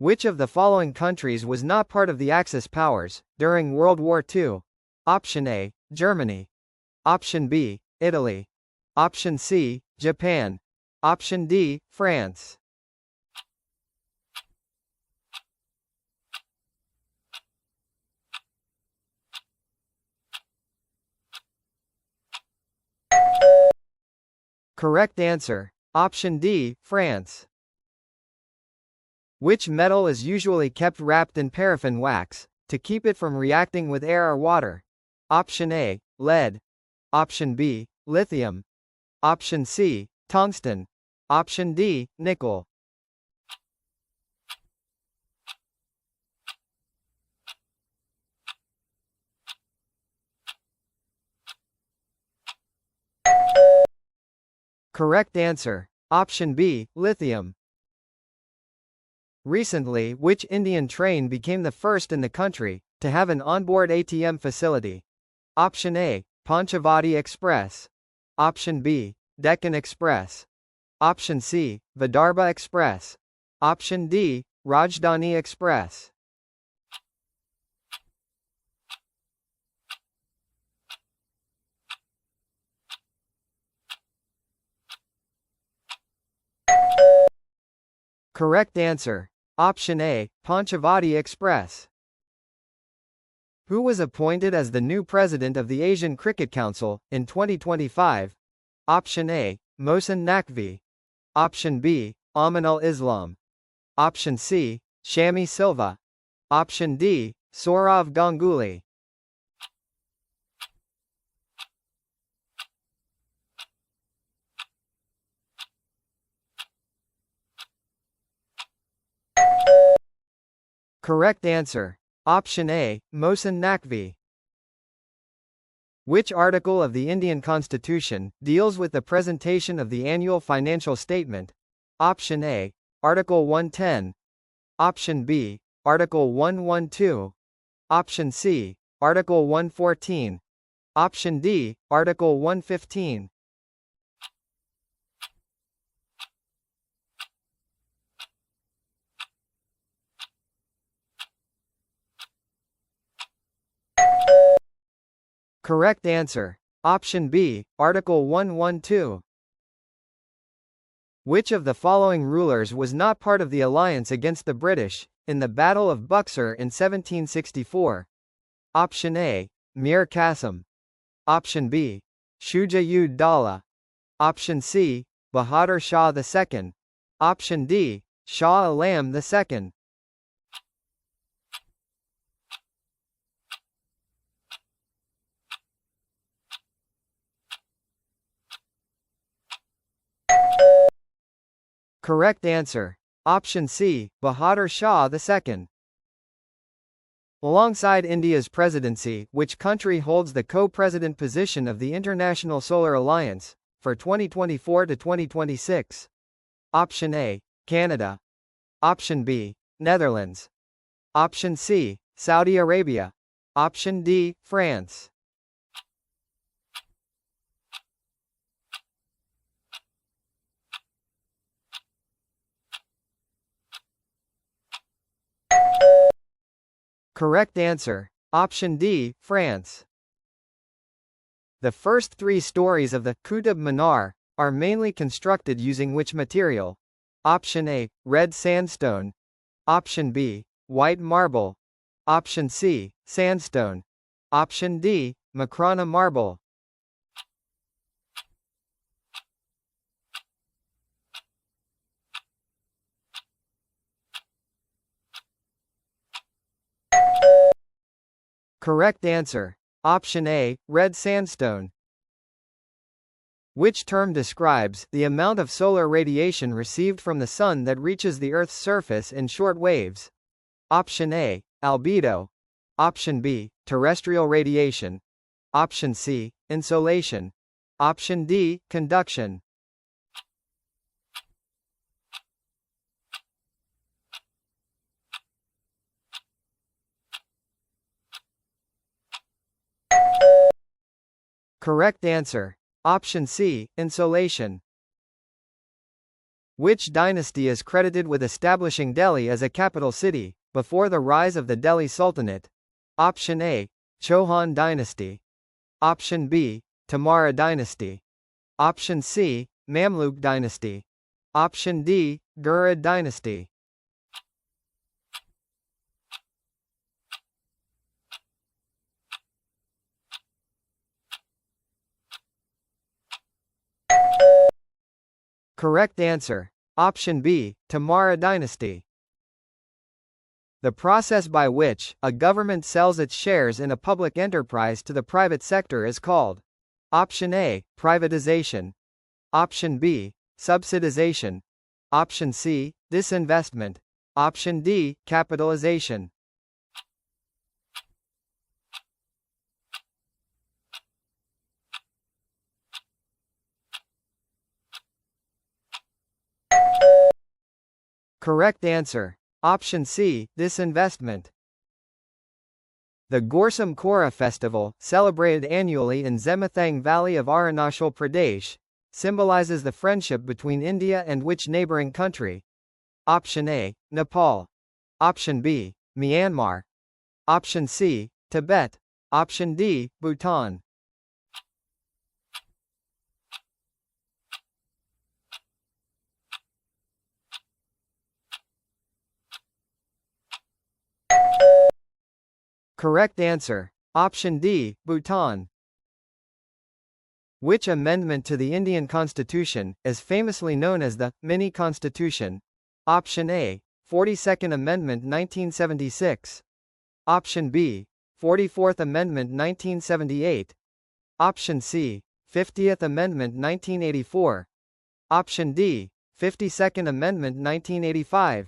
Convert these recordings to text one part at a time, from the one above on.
Which of the following countries was not part of the Axis powers during World War II? Option A, Germany. Option B, Italy. Option C, Japan. Option D, France. Correct answer. Option D, France. Which metal is usually kept wrapped in paraffin wax to keep it from reacting with air or water? Option A, lead. Option B, lithium. Option C, tungsten. Option D, nickel. Correct answer. Option B, lithium. Recently, which Indian train became the first in the country to have an onboard ATM facility? Option A, Panchavati Express. Option B, Deccan Express. Option C, Vidarbha Express. Option D, Rajdhani Express. Correct answer. Option A, Panchavati Express. Who was appointed as the new president of the Asian Cricket Council in 2025? Option A, Mohsin Naqvi. Option B, Aminul Islam. Option C, Shami Silva. Option D, Sourav Ganguly. Correct answer. Option A, Mohsin Naqvi. Which article of the Indian Constitution deals with the presentation of the annual financial statement? Option A, Article 110. Option B, Article 112. Option C, Article 114. Option D, Article 115. Correct answer. Option B, Article 112. Which of the following rulers was not part of the alliance against the British in the Battle of Buxar in 1764? Option A, Mir Qasim. Option B, Shuja-ud Dawla. Option C, Bahadur Shah II. Option D, Shah Alam II. Correct answer. Option C, Bahadur Shah II. Alongside India's presidency, which country holds the co-president position of the International Solar Alliance for 2024 to 2026? Option A, Canada. Option B, Netherlands. Option C, Saudi Arabia. Option D, France. Correct answer. Option D, France. The first three stories of the Qutb Minar are mainly constructed using which material? Option A, red sandstone. Option B, white marble. Option C, sandstone. Option D, Makrana marble. Correct answer. Option A, red sandstone. Which term describes the amount of solar radiation received from the sun that reaches the Earth's surface in short waves? Option A, albedo. Option B, terrestrial radiation. Option C, insolation. Option D, conduction. Correct answer. Option C, insolation. Which dynasty is credited with establishing Delhi as a capital city, before the rise of the Delhi Sultanate? Option A. Chauhan dynasty. Option B. Tomara dynasty. Option C. Mamluk dynasty. Option D. Ghurid dynasty. Correct answer. Option B. Tomara dynasty. The process by which a government sells its shares in a public enterprise to the private sector is called. Option A. Privatization. Option B. Subsidization. Option C. Disinvestment. Option D. Capitalization. Correct answer. Option C. Disinvestment. The Gorsam Kora festival, celebrated annually in Zemathang Valley of Arunachal Pradesh, symbolizes the friendship between India and which neighboring country? Option A. Nepal. Option B. Myanmar. Option C. Tibet. Option D. Bhutan. Correct answer. Option D. Bhutan. Which amendment to the Indian Constitution is famously known as the Mini-Constitution? Option A. 42nd Amendment 1976. Option B. 44th Amendment 1978. Option C. 50th Amendment 1984. Option D. 52nd Amendment 1985.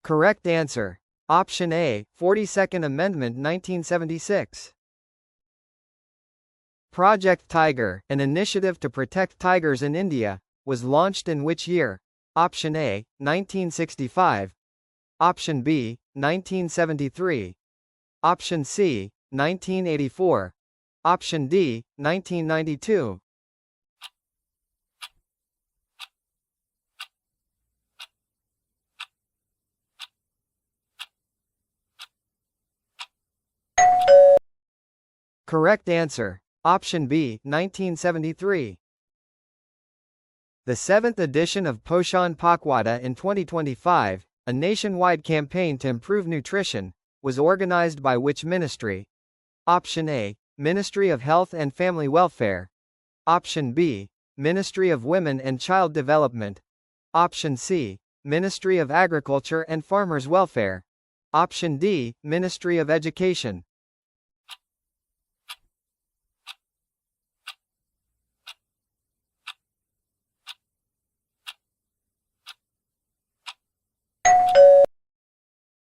Correct answer. Option A. 42nd Amendment 1976. Project Tiger, an initiative to protect tigers in India, was launched in which year? Option A. 1965. Option B. 1973. Option C. 1984. Option D. 1992. Correct answer. Option B. 1973. The 7th edition of Poshan Pakhwada in 2025, a nationwide campaign to improve nutrition, was organized by which ministry? Option A. Ministry of Health and Family Welfare. Option B. Ministry of Women and Child Development. Option C. Ministry of Agriculture and Farmers Welfare. Option D. Ministry of Education.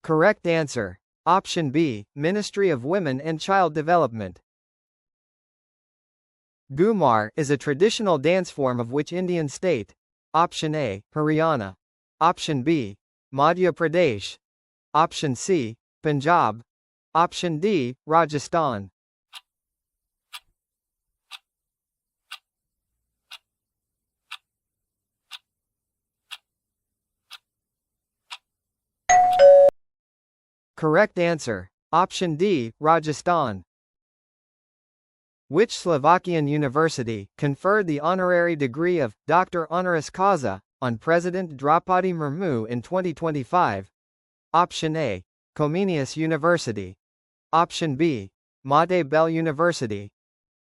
Correct answer. Option B. Ministry of Women and Child Development. Ghumar is a traditional dance form of which Indian state? Option A. Haryana. Option B. Madhya Pradesh. Option C. Punjab. Option D. Rajasthan. Correct answer. Option D. Rajasthan. Which Slovakian university conferred the honorary degree of Doctor Honoris Causa on President Draupadi Murmu in 2025? Option A. Comenius University. Option B. Mate Bell University.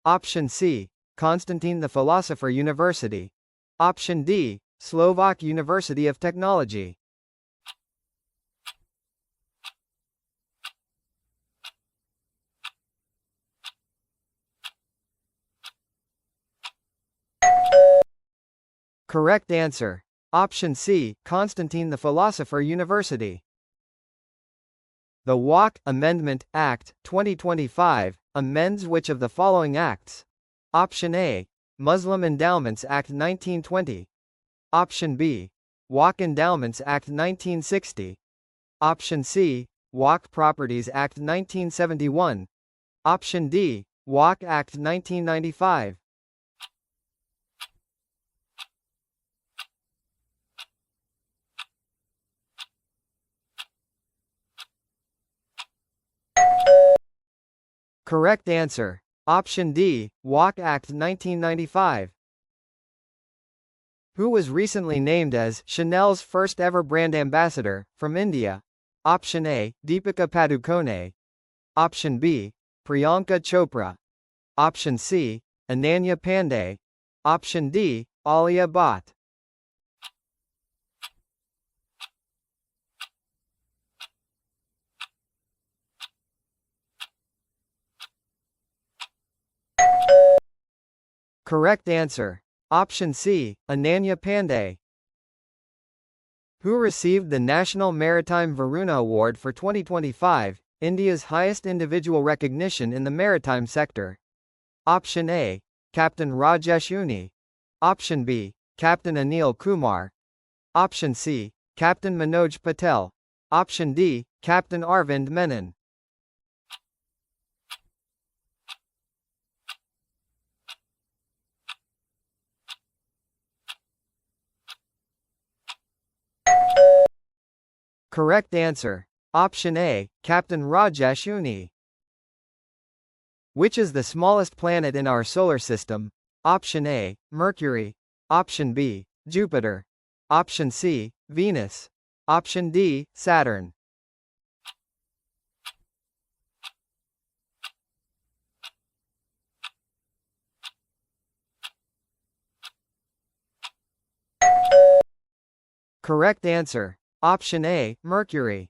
Option C. Constantine the Philosopher University. Option D. Slovak University of Technology. Correct answer. Option C. Constantine the Philosopher University. The Walk Amendment Act 2025 amends which of the following acts? Option A. Muslim Endowments Act 1920. Option B. Walk Endowments Act 1960. Option C, Walk Properties Act 1971. Option D, Walk Act 1995. Correct answer. Option D, Walk Act 1995. Who was recently named as Chanel's first ever brand ambassador, from India? Option A, Deepika Padukone. Option B, Priyanka Chopra. Option C, Ananya Pandey. Option D, Alia Bhatt. Correct answer. Option C, Ananya Pandey. Who received the National Maritime Varuna Award for 2025, India's highest individual recognition in the maritime sector? Option A, Captain Rajesh Uni. Option B, Captain Anil Kumar. Option C, Captain Manoj Patel. Option D, Captain Arvind Menon. Correct answer. Option A, Captain Rajesh Uni. Which is the smallest planet in our solar system? Option A, Mercury. Option B, Jupiter. Option C, Venus. Option D, Saturn. Correct answer. Option A, Mercury.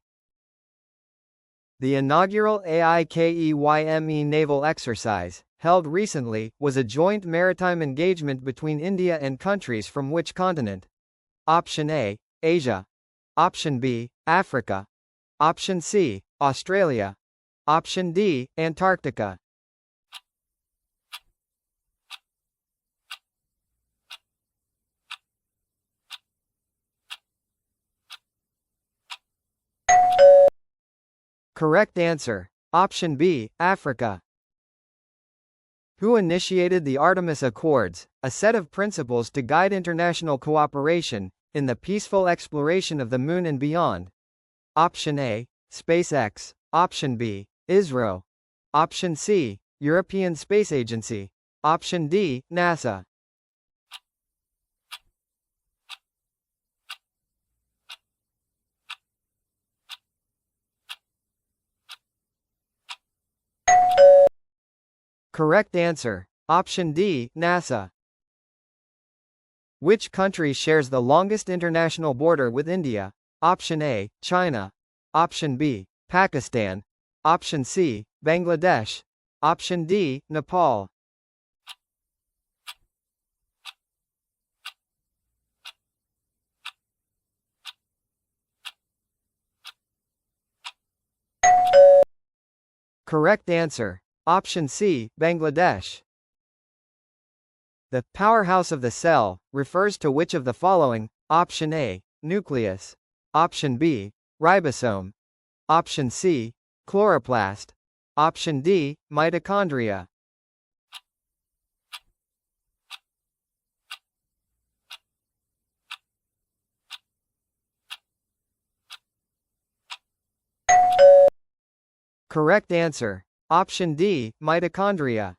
The inaugural AIKEYME naval exercise, held recently, was a joint maritime engagement between India and countries from which continent? Option A, Asia. Option B, Africa. Option C, Australia. Option D, Antarctica. Correct answer. Option B, Africa. Who initiated the Artemis Accords, a set of principles to guide international cooperation in the peaceful exploration of the Moon and beyond? Option A, SpaceX. Option B, ISRO. Option C, European Space Agency. Option D, NASA. Correct answer. Option D, NASA. Which country shares the longest international border with India? Option A, China. Option B, Pakistan. Option C, Bangladesh. Option D, Nepal. Correct answer. Option C, Bangladesh. The powerhouse of the cell refers to which of the following? Option A, nucleus. Option B, ribosome. Option C, chloroplast. Option D, mitochondria. Correct answer. Option D, mitochondria.